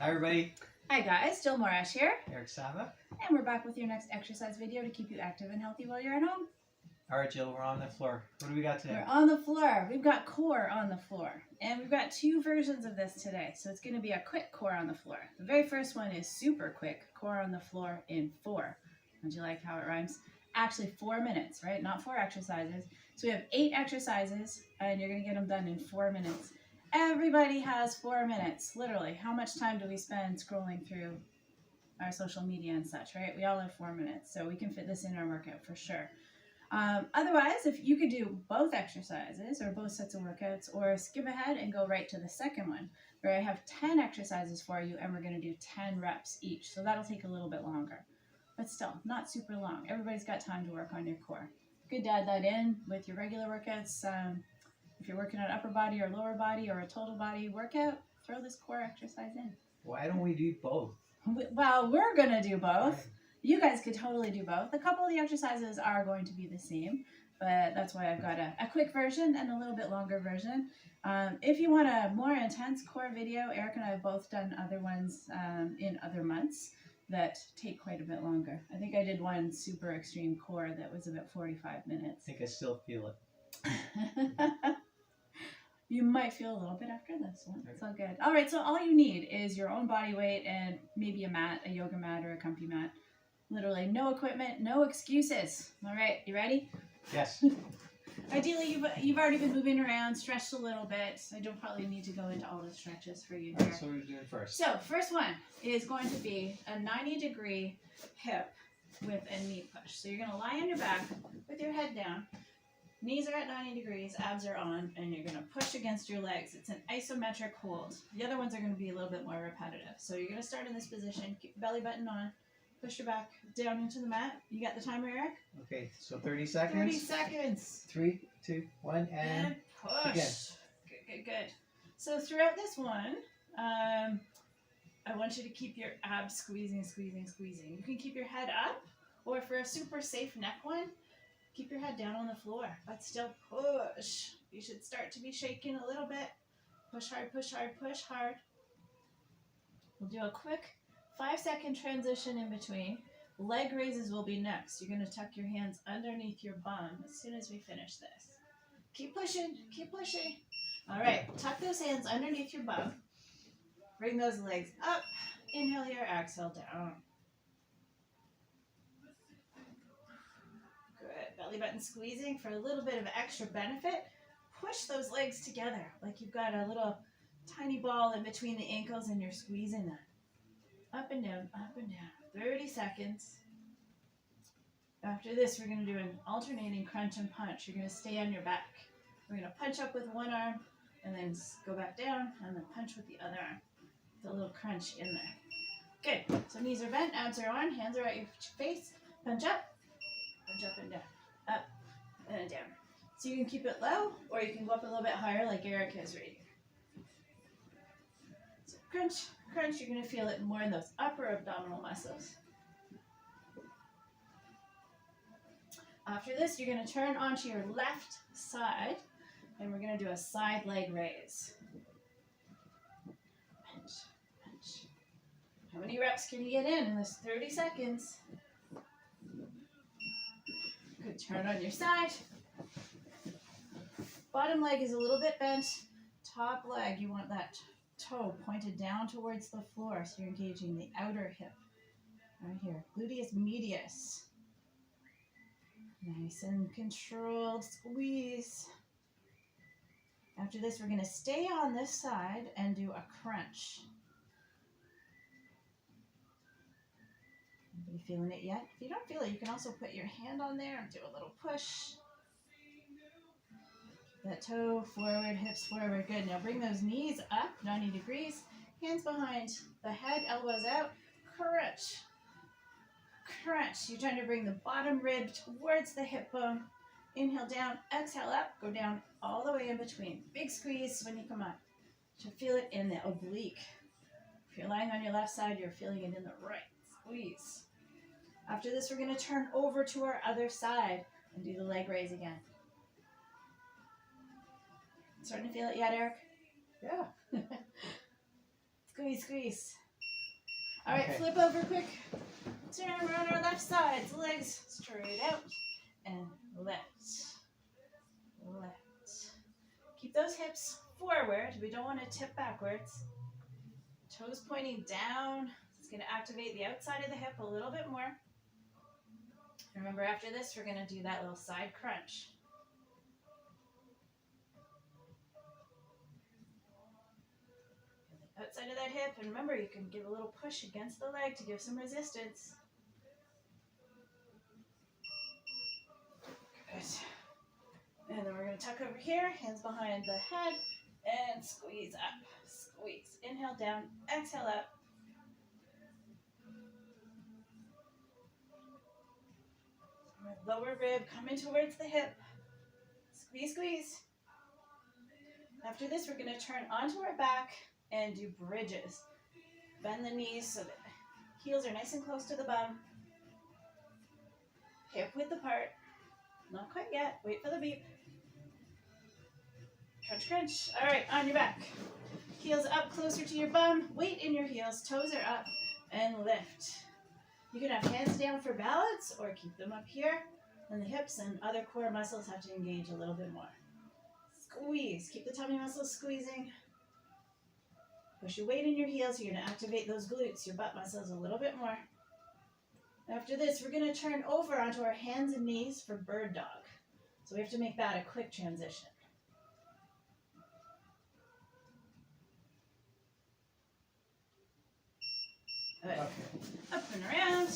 Hi everybody, Hi guys, Jill Morash here, Eric Sava. and we're back with your next exercise video to keep you active and healthy while you're at home. Alright Jill, we're on the floor. What do we got today? We're on the floor. We've got core on the floor, and we've got two versions of this today, so it's going to be a quick core on the floor. The very first one is super quick, core on the floor in 4. Don't you like how it rhymes? Actually 4 minutes, right? Not 4 exercises. So we have 8 exercises, and you're going to get them done in 4 minutes. Everybody has 4 minutes, literally. How much time do we spend scrolling through our social media and such, right? We all have 4 minutes, so we can fit this in our workout for sure. Otherwise, if you could do both exercises or both sets of workouts, or skip ahead and go right to the second one, where I have 10 exercises for you and we're going to do 10 reps each. So that'll take a little bit longer, but still not super long. Everybody's got time to work on your core. You could add that in with your regular workouts. If you're working on upper body or lower body or a total body workout, throw this core exercise in. Why don't we do both? Well, we're going to do both. You guys could totally do both. A couple of the exercises are going to be the same, but that's why I've got a quick version and a little bit longer version. If you want a more intense core video, Eric and I have both done other ones in other months that take quite a bit longer. I think I did one super extreme core that was about 45 minutes. I think I still feel it. You might feel a little bit after this one. It's all good. All right, so all you need is your own body weight and maybe a mat, a yoga mat or a comfy mat. Literally no equipment, no excuses. All right, you ready? Yes. Ideally, you've already been moving around, stretched a little bit. I don't probably need to go into all the stretches for you here. So what are we doing first? So first one is going to be a 90-degree hip with a knee push. So you're going to lie on your back with your head down. Knees are at 90 degrees, abs are on, and you're going to push against your legs. It's an isometric hold. The other ones are going to be a little bit more repetitive. So you're going to start in this position, keep your belly button on, push your back down into the mat. You got the timer, Eric? Okay, so 30 seconds. 30 seconds. 3, 2, 1, and push. Again. Good. So throughout this one, I want you to keep your abs squeezing. You can keep your head up, or for a super safe neck one, keep your head down on the floor, but still push. You should start to be shaking a little bit. Push hard, push hard, push hard. We'll do a quick 5-second transition in between. Leg raises will be next. You're going to tuck your hands underneath your bum as soon as we finish this. Keep pushing, keep pushing. All right, tuck those hands underneath your bum. Bring those legs up. Inhale here, exhale down. Good. Belly button squeezing for a little bit of extra benefit. Push those legs together like you've got a little tiny ball in between the ankles and you're squeezing them. Up and down, 30 seconds. After this, we're going to do an alternating crunch and punch. You're going to stay on your back. We're going to punch up with one arm and then go back down and then punch with the other arm. With a little crunch in there. Good. So knees are bent, abs are on, hands are at your face. Punch up and down. Up and down. So you can keep it low or you can go up a little bit higher like Eric is right here. So crunch. You're going to feel it more in those upper abdominal muscles. After this, you're going to turn onto your left side, and we're going to do a side leg raise. Punch. How many reps can you get in this 30 seconds? Good. Turn on your side. Bottom leg is a little bit bent. Top leg, you want that toe pointed down towards the floor, so you're engaging the outer hip right here, gluteus medius. Nice and controlled squeeze. After this, we're going to stay on this side and do a crunch. Anybody feeling it yet? If you don't feel it, you can also put your hand on there and do a little push. That toe forward, hips forward. Good. Now bring those knees up, 90 degrees. Hands behind the head, elbows out. Crunch. You're trying to bring the bottom rib towards the hip bone. Inhale down, exhale up, go down all the way in between. Big squeeze when you come up. You feel it in the oblique. If you're lying on your left side, you're feeling it in the right. Squeeze. After this, we're going to turn over to our other side and do the leg raise again. Starting to feel it yet, Eric? Yeah. Squeeze. All right, Okay. flip over quick. Turn around our left side. Legs straight out and left. Left. Keep those hips forward. We don't want to tip backwards. Toes pointing down. It's going to activate the outside of the hip a little bit more. Remember, after this, we're going to do that little side crunch. Outside of that hip, and remember, you can give a little push against the leg to give some resistance. Good. And then we're going to tuck over here, hands behind the head, and squeeze up. Squeeze. Inhale down, exhale up. Lower rib coming towards the hip. Squeeze, squeeze. After this, we're going to turn onto our back and do bridges. Bend the knees so that heels are nice and close to the bum. Hip width apart. Not quite yet. Wait for the beep. Crunch, crunch. All right, on your back. Heels up closer to your bum. Weight in your heels. Toes are up and lift. You can have hands down for balance or keep them up here. And the hips and other core muscles have to engage a little bit more. Squeeze. Keep the tummy muscles squeezing. Push your weight in your heels. You're going to activate those glutes, your butt muscles a little bit more. After this, we're going to turn over onto our hands and knees for bird dog. So we have to make that a quick transition. Good. Okay. Up and around.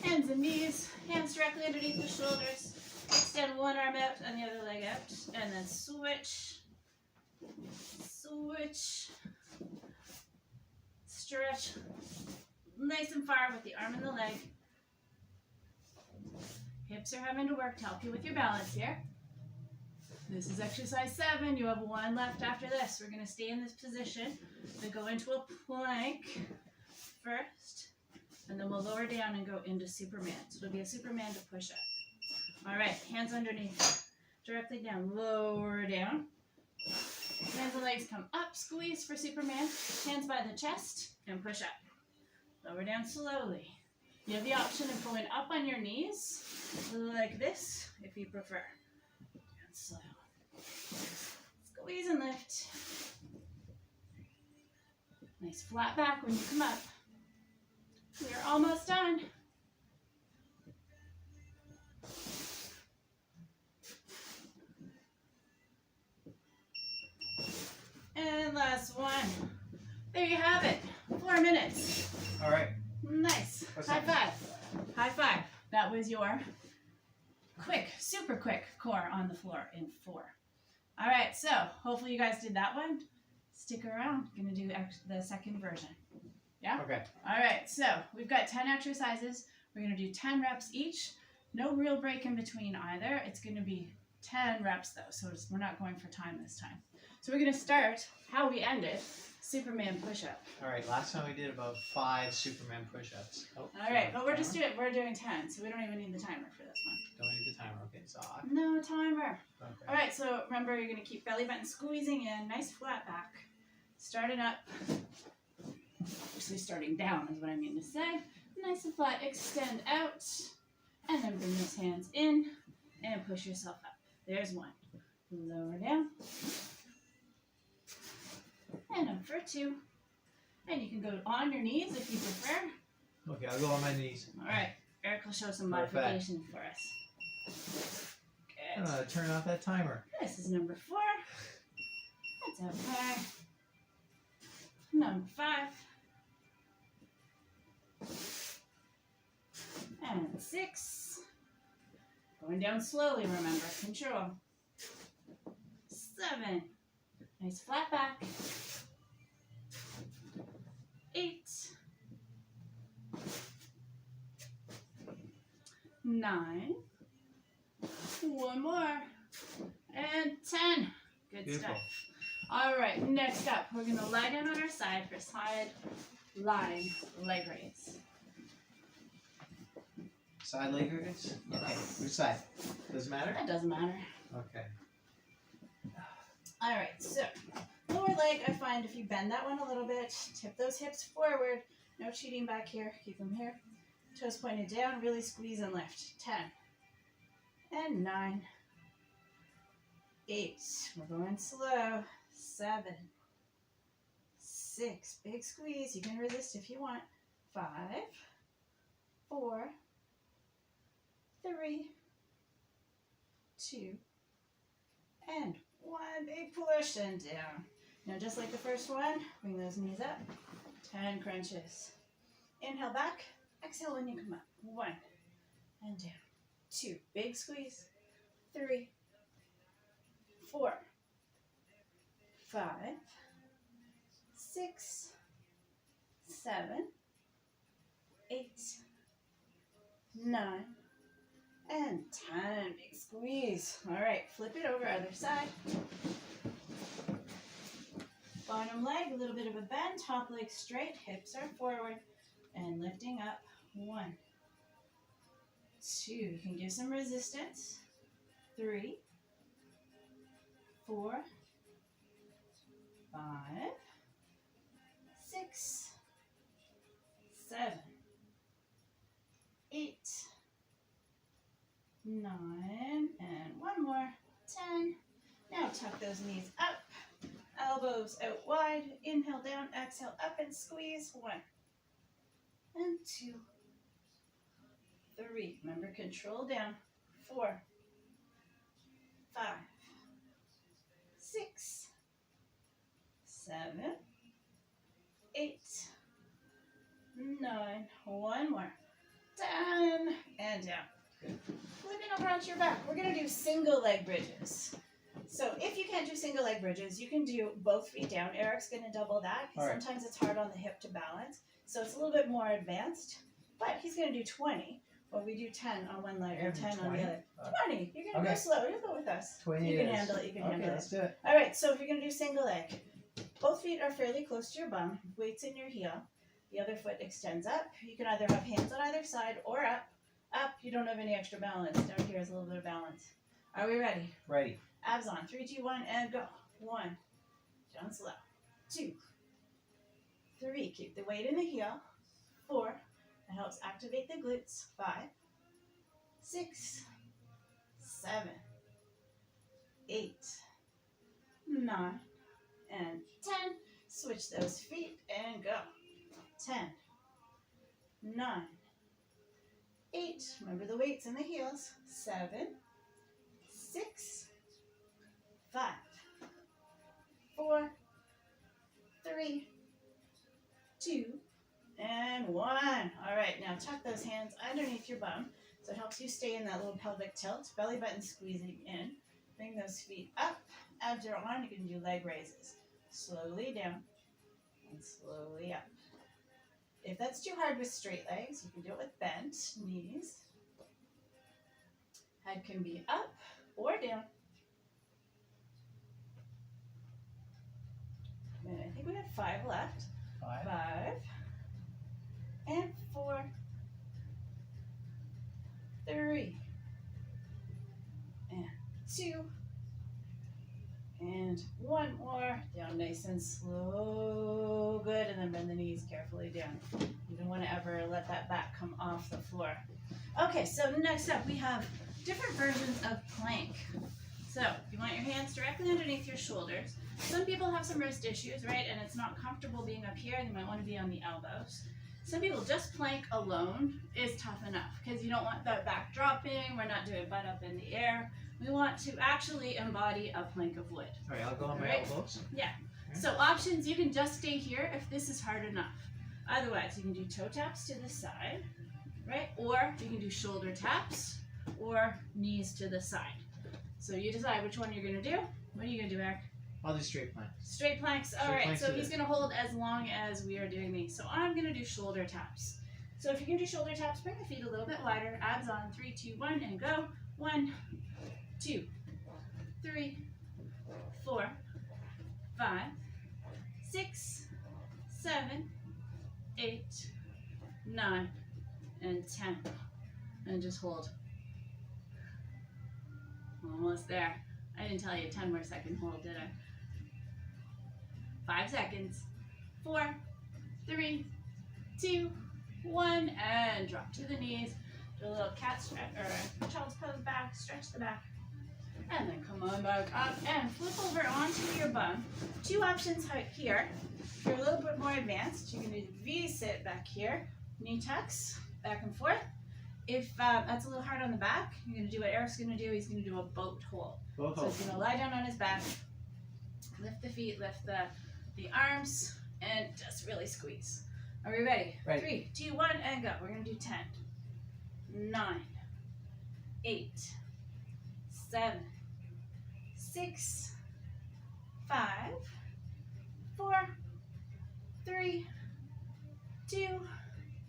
Hands and knees. Hands directly underneath the shoulders. Extend one arm out and the other leg out. And then switch. Switch. Stretch. Nice and far with the arm and the leg. Hips are having to work to help you with your balance here. This is exercise 7. You have 1 left after this. We're going to stay in this position. Then go into a plank first. And then we'll lower down and go into Superman. So it'll be a Superman to push up. All right, hands underneath. Directly down. Lower down. Hands and legs come up. Squeeze for Superman. Hands by the chest and push up. Lower down slowly. You have the option of going up on your knees like this if you prefer. And slow. Squeeze and lift. Nice flat back when you come up. We're almost done. And last one. There you have it. 4 minutes. All right. Nice. What's High that? five. High five. That was your quick, super quick core on the floor in 4. All right, so hopefully you guys did that one. Stick around. Going to do the second version. Yeah? Okay. All right, so we've got 10 exercises. We're going to do 10 reps each. No real break in between either. It's going to be 10 reps though, so we're not going for time this time. So we're going to start how we ended, Superman push-up. All right. Last time we did about 5 Superman push-ups. Oh, All right, but we're doing 10, so we don't even need the timer for this one. Don't need the timer. Okay, so No timer. okay. All right, so remember you're going to keep belly button squeezing in, nice flat back. Starting up, actually starting down is what I mean to say. Nice and flat, extend out, and then bring those hands in and push yourself up. There's 1. Lower down. And up for 2. And you can go on your knees if you prefer. Okay, I'll go on my knees. All right, Eric will show some Perfect. modifications for us. I'm Good. gonna turn off that timer. This is number 4. That's okay. Number 5. And 6. Going down slowly, remember. Control. 7. Nice flat back. 8. 9. 1 more. And 10. Good Beautiful. stuff. All right, next up, we're going to lie down on our side for side lying leg raise. Side leg raise? Okay. Which side? Doesn't matter? That doesn't matter. Okay. All right, so lower leg, I find if you bend that one a little bit, tip those hips forward, No cheating back here. Keep them here. Toes pointed down. Really squeeze and lift. 10. And 9. 8. We're going slow. 7. 6. Big squeeze. You can resist if you want. 5. 4. 3. 2. And 1. Big push and down. Now just like the first one, bring those knees up. 10 crunches. Inhale back. Exhale when you come up. 1. And down. 2. Big squeeze. 3. 4. 5. 6. 7. 8. 9. And 10. Big squeeze. All right, flip it over, other side. Bottom leg, a little bit of a bend. Top leg straight, hips are forward. And lifting up. 1. 2. You can give some resistance. 3. 4. 5. 6. 7. 8. 9. And one more. 10. Now tuck those knees up. Elbows out wide. Inhale down. Exhale up and squeeze. 1. And 2. 3. Remember, control down. 4. 5. 6. 7. 8. 9. One more. 10. And down. Flipping over onto your back. We're going to do single leg bridges. So if you can't do single leg bridges, you can do both feet down. Eric's going to double that. Right. Sometimes it's hard on the hip to balance. So it's a little bit more advanced. But he's going to do 20. Well, we do 10 on one leg or 10 on the other. 20. You're going to go slow. You'll go with us. 20 You can handle it. You can handle it. Let's do it. All right. So if you're going to do single leg, both feet are fairly close to your bum. Weights in your heel. The other foot extends up. You can either have hands on either side or up. Up. You don't have any extra balance. Down here is a little bit of balance. Are we ready? Ready. Abs on. 3, 2, 1, and go. 1. Down slow. 2. 3. Keep the weight in the heel. 4. That helps activate the glutes. 5. 6. 7. 8. 9. And 10. Switch those feet and go. 10. 9. 8. Remember the weights in the heels. 7. 6. 5. 4. 3. 2. And 1. All right, now tuck those hands underneath your bum so it helps you stay in that little pelvic tilt. Belly button squeezing in. Bring those feet up. Abs are on. You can do leg raises. Slowly down and slowly up. If that's too hard with straight legs, you can do it with bent knees. Head can be up or down. And I think we have 5 left. 5. 5. And 4. 3. And 2. And 1 more. Down nice and slow. Good. And then bend the knees carefully down. You don't want to ever let that back come off the floor. Okay, so next up we have different versions of plank. So you want your hands directly underneath your shoulders. Some people have some wrist issues, right? And it's not comfortable being up here. They might want to be on the elbows. Some people just plank alone is tough enough because you don't want that back dropping. We're not doing butt up in the air. We want to actually embody a plank of wood. All right, I'll go on my Right. elbows. Yeah. So options, you can just stay here if this is hard enough. Otherwise, you can do toe taps to the side, right? Or you can do shoulder taps or knees to the side. So you decide which one you're going to do. What are you going to do, Eric? I'll do straight plank. Straight planks. All Straight right, planks so it he's is. going to hold as long as we are doing these. So I'm going to do shoulder taps. So if you can do shoulder taps, bring the feet a little bit wider. Abs on. 3, 2, 1, and go. 1, 2, 3, 4, 5, 6, 7, 8, 9, and 10. And just hold. Almost there. I didn't tell you 10 more second hold, did I? 5 seconds. 4, 3, 2, 1, and drop to the knees. Do a little cat stretch, or child's pose back, stretch the back. And then come on back up and flip over onto your bum. 2 options here. If you're a little bit more advanced, you can do the V-sit back here. Knee tucks, back and forth. If that's a little hard on the back, you're going to do what Eric's going to do. He's going to do a boat hold. So he's going to lie down on his back, lift the feet, lift the arms, and just really squeeze. Are we ready? Right. 3, 2, 1, and go. We're going to do 10, 9, 8, 7, 6, 5, 4, 3, 2,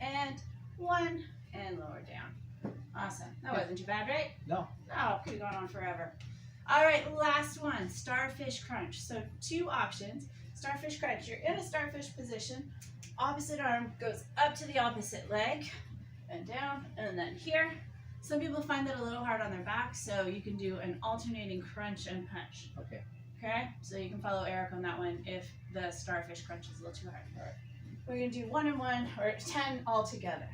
and 1, and lower down. Awesome. That wasn't too bad, right? No. Oh, could have gone on forever. All right, last one, starfish crunch. So 2 options. Starfish crunch. You're in a starfish position. Opposite arm goes up to the opposite leg and down, and then here. Some people find that a little hard on their back, so you can do an alternating crunch and punch. Okay. Okay? So you can follow Eric on that one if the starfish crunch is a little too hard. All right. We're going to do 1 and 1, or 10 all together.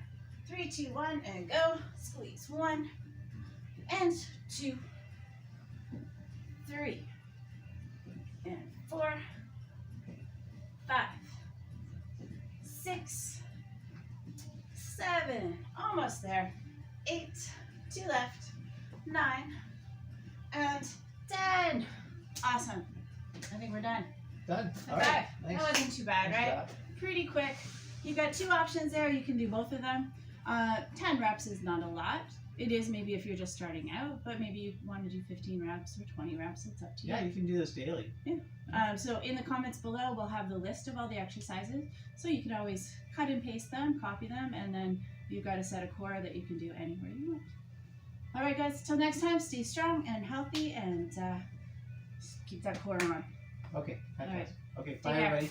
3, 2, 1, and go. Squeeze. 1 and 2, 3 and 4, 5, 6, 7, almost there. 8, 2 left, 9, and 10. Awesome. I think we're done. Done. All Okay. right. Nice. That wasn't too bad, Nice right? job. Pretty quick. You've got 2 options there. You can do both of them. 10 reps is not a lot. It is maybe if you're just starting out, but maybe you want to do 15 reps or 20 reps. It's up to you. Yeah, you can do this daily. So in the comments below, we'll have the list of all the exercises. So you can always cut and paste them, copy them, and then you've got a set of core that you can do anywhere you want. All right, guys. Till next time, stay strong and healthy, and keep that core on. Okay. Fantastic. All right. Okay. Take Bye, care. everybody.